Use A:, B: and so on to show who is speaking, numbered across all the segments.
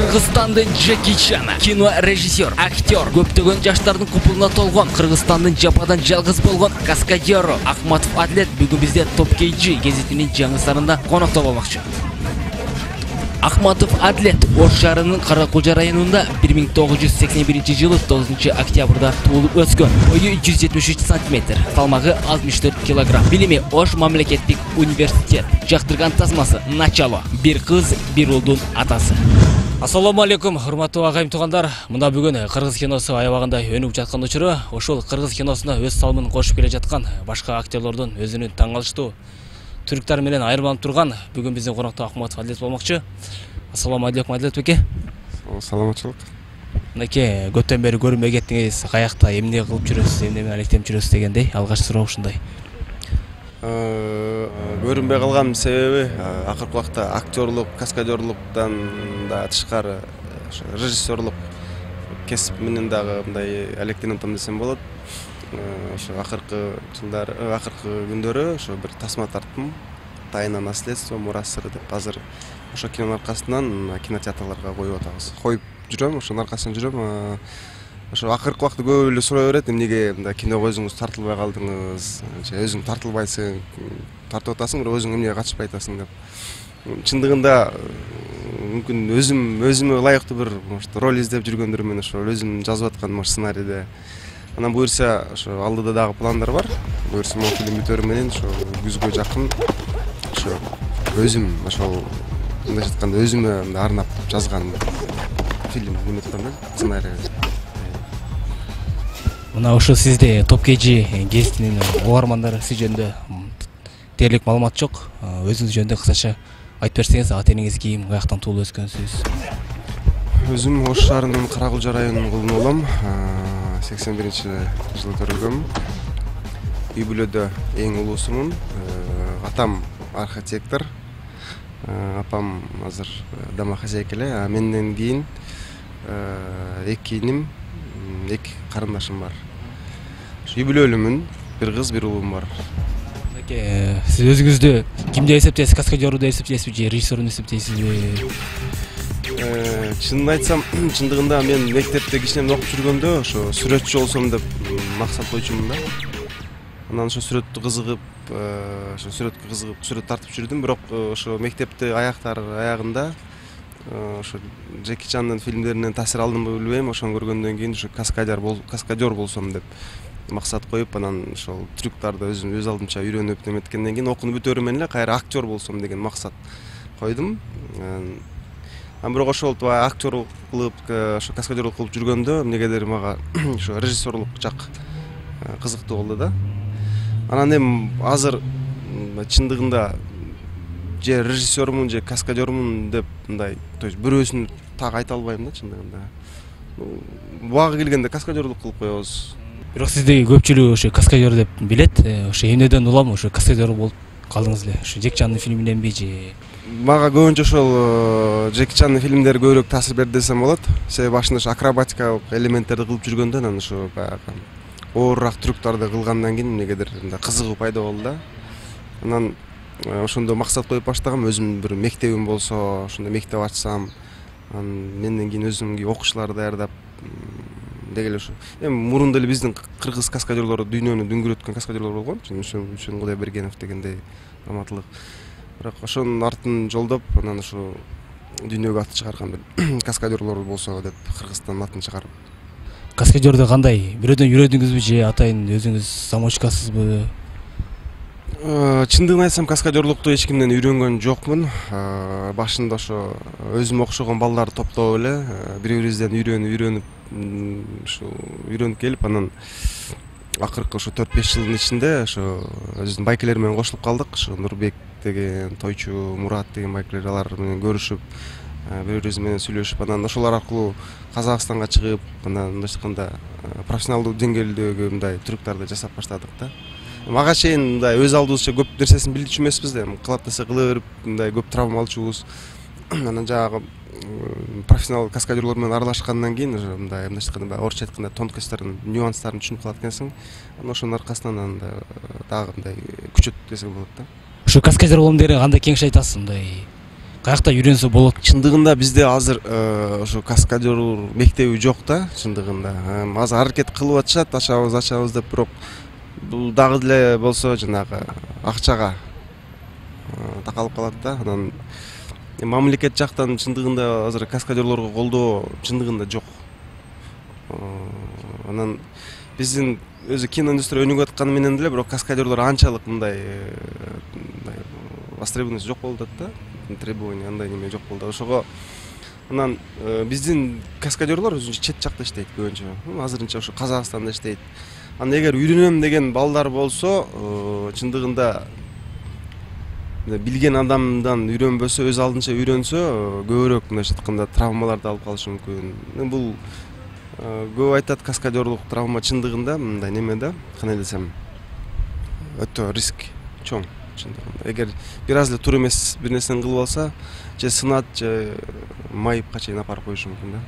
A: Кыргызстандын Джеки Чаны, кино режиссер, актер, көптөгөн жаштардын купулуна толгон, Кыргызстандын жападан жалгыз болгон каскадеру Ахматов Адлет бүгүн бизде Топ KG гезитинин жаңы санында конокто болмокчу. Ахматов Адлет Ош шаарынын Каракулжа районунда 1981-жылы 9 октябрда туулуп өскөн. Бою 173 см, салмагы 64 кг. Билими Ош мамлекеттик университет. Жактырган тасмасы начало. Бир кыз, бир улдун атасы. Ассаламу алейкум, урматтуу агайым туугандар. Мында бүгүн кыргыз киносу аябагында өнүп жаткан учуру, ошол кыргыз киносуна өз салымын кошуп келе жаткан башка актерлордун өзүнүн таң калыштуу түрктөр менен айырмаланып турган бүгүн биздин конокто Ахматов Адлет болмокчу. Ассаламу алейкум Адлет беке.
B: Саламатчылык.
A: Мынакей көптөн бери көрүнбөй кеттиңиз, каякта эмне кылып жүрөсүз, эмне менен алектенип жүрөсүз дегендей алгач суроо ушундай.
B: Көрүнбөй калган себеби акыркы убакта актерлук, каскадерлуктан да тышкары режиссерлук кесип менен дагы мындай алектенип атам десем болот. Ошо акыркы жылдары, акыркы күндөрү ошо бир тасма тарттым. Тайна наследство, мурасыры деп азыр ошо кинонун аркасынан кинотеатрларга коюп атабыз. Коюп жүрөм, ошонун аркасынан жүрөм. Ошо акыркы убакта көп эле суроо берет, эмнеге мындай киного өзүңүз тартылбай калдыңыз, же өзүң тартылбайсың, тартып атасың, бирок өзүң эмнеге катышпай атасың деп. Чындыгында мүмкүн өзүмө ылайыктуу бир роль издеп жүргөндөрмөн, ошо өзүм жазып аткан сценарийде. Анан буюрса ошо алдыда дагы пландар бар. Буюрса могу фильм бүтөрү менен ошо күзгө жакын ошо өзүм ошол мындай айтканда өзүмө арнап жазган фильм неме атам да, сценарий.
A: Мына ошо сизде Топ KG гезитинин угармандары сиз жөнүндө дээрлик маалымат жок. Өзүңүз жөнүндө кысача айтып берсеңиз, ата энеңиз ким, каяктан туулуп өскөнсүз?
B: Өзүм Ош шаарынын Каракулжа районунун кулуну болом. 81-жылы төрөлгөм. Үй бүлөдө эң улуусумун. Атам архитектор, апам азыр домохозяйка эле. Менден кийин эки иним, эки карындашым бар. Үй бүлөлүмүн, бир кыз, бир уулум бар.
A: Сиз өзүңүздү ким деп эсептейсиз? Каскадеру деп эсептейсизби же режиссер деп эсептейсизби?
B: Чынын айтсам, чындыгында мен мектепте кичинемден окуп жүргөндө ошо сүрөтчү болсом деп максат койчумун да. Анан ошо сүрөттү кызыгып, сүрөт тартып жүрдүм, бирок ошо мектепте аягында ошо Джеки Чандын фильмдеринен таасир алдымбы билбейм, ошону көргөндөн кийин ошо каскадер болсом деп максат коюп, анан ошол трюктарды өз алдымча үйрөнүп неметкенден кийин окууну бүтөрү менен эле кайра актер болсом деген максат койдум. Бирок ошол актерлук кылып, ошо каскадерлук кылып жүргөндө эмнегедир мага ошо режиссерлук жак кызыктуу болду да. Анан эми азыр чындыгында же режиссермун же каскадермун деп мындай, то есть бирөөсүн так айта албайм да чындыгында. Буга келгенде каскадерлук кылып коебуз.
A: Бирок сизди көпчүлүк ошо каскадер деп билет. Ошо эмнеден улам ошо каскадер болуп калдыңыз эле? Ошо Джеки Чандын фильминенби же?
B: Мага көбүнчө ошол Джеки Чандын фильмдери көбүрөөк таасир берди десем болот. Себеби башында ошо акробатикалык элементтерди кылып жүргөндө, анан ошо баягы оорураак трюктарды кылгандан кийин эмнегедир мындай кызыгуу пайда болду да. Анан ошондо максат коюп баштагам, өзүмдүн бир мектебим болсо, ошондой мектеп ачсам, анан менден кийин өзүмгө окуучуларды даярдап деги эле ошо. Эми мурунда эле биздин кыргыз каскадерлору дүйнөнү дүңгүрөткөн каскадерлор болгон, Үчүн Кудайбергенов дегендей раматылык. Бирок ошонун артын жолдоп, анан ошо дүйнөгө аты чыгарган бир каскадерлор болсо деп Кыргызстандын атын чыгарып.
A: Каскадерди кандай? Бирөөдөн үйрөндүңүзбү же атайын өзүңүз самоучкасызбы?
B: Чындыгын айтсам, каскадерлукту эч кимден үйрөнгөн жокмун. Башында ошо өзүмө окшогон балдарды топтоп эле бири-бирибизден үйрөнүп келип, анан акыркы ошо 4-5 жылдын ичинде ошо өзүбүздүн байкелер менен кошулуп калдык. Ошо Нурбек деген тойчу, Мурат деген байкелер, алар менен көрүшүп, бири-бирибиз менен сүйлөшүп, анан ошолор аркылуу Казакстанга чыгып, анан мындай айтканда профессионалдуу деңгээлдеги мындай трюктарды жасап баштадык да. Мага чейин мындай өз алдыбызча көп нерсесин билчү эмеспиз да, кылат десе кыла берип, мындай көп травма алчубуз. Анан жагы профессионал каскадерлор менен аралашкандан кийин уже мындай айтканда, орусча айтканда тонкостьтарын, нюанстарын түшүнүп калат экенсиң. Анан ошонун аркасынан анда дагы мындай күчөт десек болот да.
A: Ошо каскадер болом дегенге кандай кеңеш айтасыз? Мындай Каякта үйрөнсө болот?
B: Чындыгында бизде азыр ошо каскадер мектеби жок да, чындыгында. Азыр аракет кылып атышат, ачабыз деп, бирок бул дагы деле болсо жанагы акчага такалып калат да. Анан мамлекет жактан чындыгында азыр каскадерлорго колдоо чындыгында жок. Анан биздин өзү киноиндустрия өнүгүп атканы менен деле, бирок каскадерлор анчалык мындай востребованность жок болуп атат да, требование андай неме жок болду. Ошого анан биздин каскадерлор өзүнчө чет жакта иштейт көбүнчө. Азырынча ошо Казакстанда иштейт. Анан эгер үйрөнөм деген балдар болсо, чындыгында билген адамдан үйрөнбөсө, өз алдынча үйрөнсө, көбүрөөк мындайча айтканда травмаларды алып калышы мүмкүн. Бул көп айтат, каскадерлук травма чындыгында мындай неме да, кандай десем, өтө риск чоң чындыгында. Эгер бир аз эле туура эмес бир нерсени кылып алса, же сынат, же майыпка чейин апарып коюшу мүмкүн да.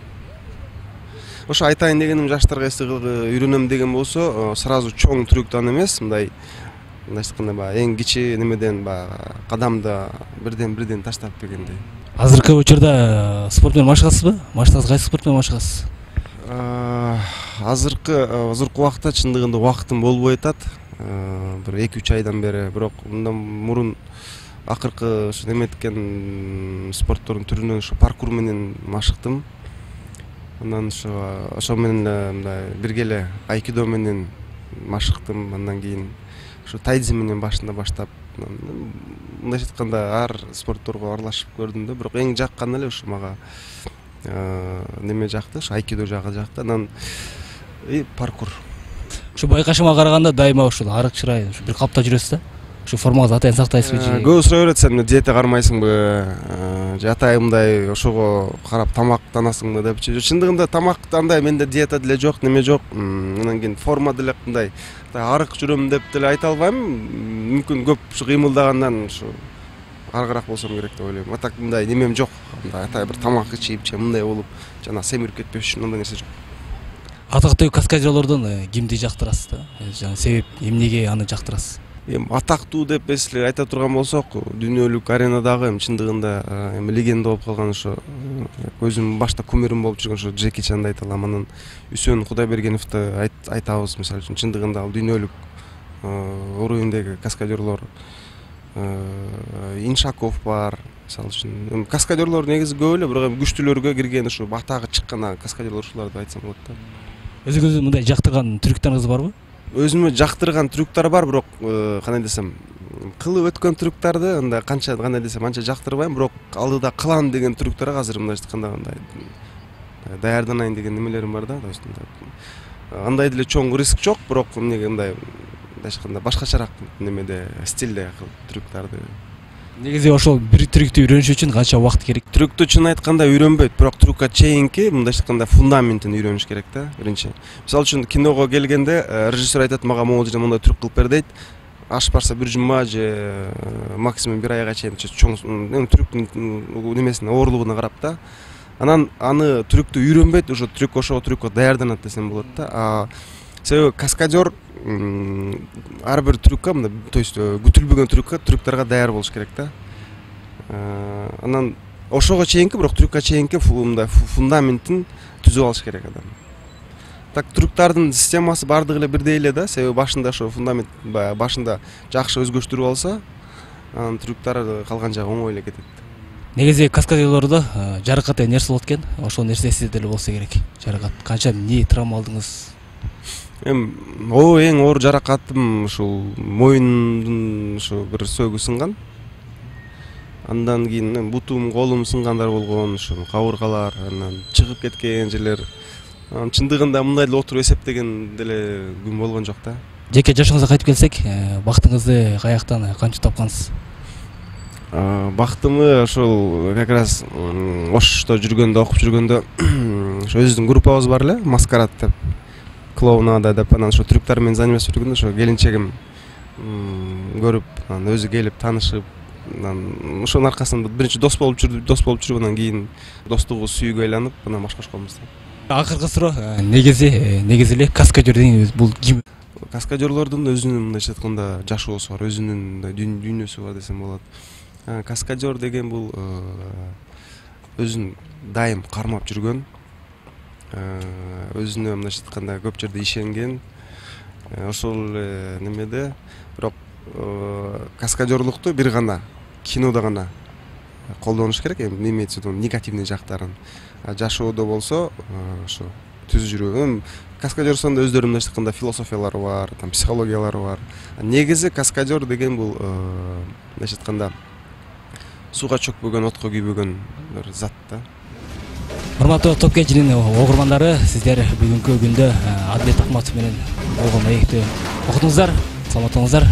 B: Ошо айтайын дегеним, жаштарга эсте үйрөнөм деген болсо, сразу чоң трюктан эмес, мындай айтканда баягы эң кичи немеден баягы кадамды бирден таштап дегендей.
A: Азыркы учурда спорт менен машыгасызбы? Машыгасыз, кайсы спорт менен машыгасыз?
B: Азыркы убакытта чындыгында убактым болбой атат. Бир 2-3 айдан бери, бирок мындан мурун акыркы ошо неметкен спорттордун түрүнөн ошо паркур менен машыктым. Анан ошо менен мындай бирге эле айкидо менен машыктым. Андан кийин ошо тайцзи менен башында баштап, мындайча айтканда ар спортторго аралашып көрдүм да, бирок эң жакканы эле ошо мага неме жакты, ошо айкидо жагы жакты. Анан паркур.
A: Ошо байкашыма караганда дайыма ушул арык чырай, ушу бир калпта жүрөсүз да? Ушу формаңызды атайын сактайсызбы же?
B: Көп сурай берет, сен диета кармайсыңбы, же атайын мындай ошого карап тамактанасыңбы деп. Чындыгында тамакта андай менде диета деле жок, неме жок. Анан кийин форма деле мындай арык жүрөм деп деле айта албайм. Мүмкүн көп ушу кыймылдагандан ушу арыгыраак болсом керек деп ойлойм. Так мындай немем жок. Мындай атай бир тамак ичип же мындай болуп, жана семирип кетпеш үчүн андай нерсе жок.
A: Атактуу каскадерлордон кимди жактырасыз да? Жана себеп эмнеге аны жактырасыз?
B: Атактуу деп эсле айта турган болсок, дүйнөлүк аренадагы чындыгында легенда болуп калган ошо өзүм башта кумирим болуп жүргөн ошо Джеки Чанды айта алам. Анан Үсөн Кудайбергеновду айтабыз, мисалы үчүн чындыгында ал дүйнөлүк уровендеги каскадерлор. Иншаков бар, мисалы үчүн. Каскадерлор негизи көп эле, бирок күчтүүлөргө кирген ушу атагы чыккан каскадерлор ушуларды айтсам болот да.
A: Өзүңүздүн мындай жактырган трюктарыңыз барбы?
B: Өзүмө жактырган трюктар бар, бирок кандай десем, кылып өткөн трюктарды андай канча кандай десем анча жактырбайм, бирок алдыда кылам деген трюктар азыр мындайча айтканда андай даярданайын деген немелерим бар да. Андай деле чоң риск жок, бирок эмнеге мындай айтканда башкачараак немеде стилде трюктарды.
A: Негизи ошол бир трюктү үйрөнүш үчүн канча убакыт керек?
B: Трюктү чын айтканда үйрөнбөйт, бирок трюкка чейинки мындайча айтканда фундаментин үйрөнүш керек да, биринчи. Мисалы үчүн киного келгенде режиссер айтат, мага могул жерде мындай трюк кылып бер дейт. Ашып барса бир жума же максимум бир айга чейин чоң трюктун немесине оорлугуна карап да. Анан аны трюктү үйрөнбөйт, ошо ошого трюкко даярданат десем болот да. Себеби каскадер ар бир трюкка, то есть күтүлбөгөн трюктарга даяр болуш керек да. Анан ошого чейинки, бирок трюкка чейинки фундаментин түзүп алыш керек адам. Так трюктардын системасы бардыгы эле бирдей эле да, себеби башында ошо фундамент башында жакшы өзгөчтүрүп алса, анан трюктар калган жагы оңой эле кетет.
A: Негизи каскадерлордо жаракат деген нерсе болот экен, ошол нерсе сизде деле болсо керек. Жаракат канча эмне травма алдыңыз?
B: Эң оор жаракатым ушул моюндун ушу бир сөөгү сынган. Андан кийин бутум, колум сынгандар болгон, ушу кабыргалар, анан чыгып кеткен жерлер. Чындыгында мындай эле отуруп эсептеген деле күн болгон жок да.
A: Жеке жашыңызга кайтып келсек, бактыңызды каяктан кантип тапкансыз?
B: Бактымы ошол как раз Ошто жүргөндө, окуп жүргөндө ошо өзүбүздүн группабыз бар эле, Маскарад деп, клоунада деп, анан ошо трюктар менен заниматься жүргөндө ошо келинчегим көрүп, анан өзү келип таанышып, анан ошонун аркасында биринчи дос болуп жүрүп, анан кийин достугубуз сүйүүгө айланып, анан башка болмуз.
A: Акыркы суроо, негизи эле каскадер дегенибиз бул ким?
B: Каскадерлордун өзүнүн мындайча айтканда жашоосу бар, өзүнүн дүйнөсү бар десем болот. Каскадер деген бул өзүн дайым кармап жүргөн, өзүнө мындайча айтканда көп жерде ишенген, ошол немеде. Бирок каскадерлукту бир гана кинода гана колдонуш керек, эми имеется в виду негативный жактарын. Жашоодо болсо ошо түз жүрүү. Каскадерсонун өздөрүнүн мындайча айтканда философиялары бар, там психологиялары бар. Негизи каскадер деген бул мындайча айтканда сууга чөкпөгөн, отко күйбөгөн бир зат да.
A: Урматтуу Топ Кенчинин угурмандары, сиздер бүгүнкү күндө Адилет Акматов менен болгон маекти окудуңуздар. Саламатыңыздар.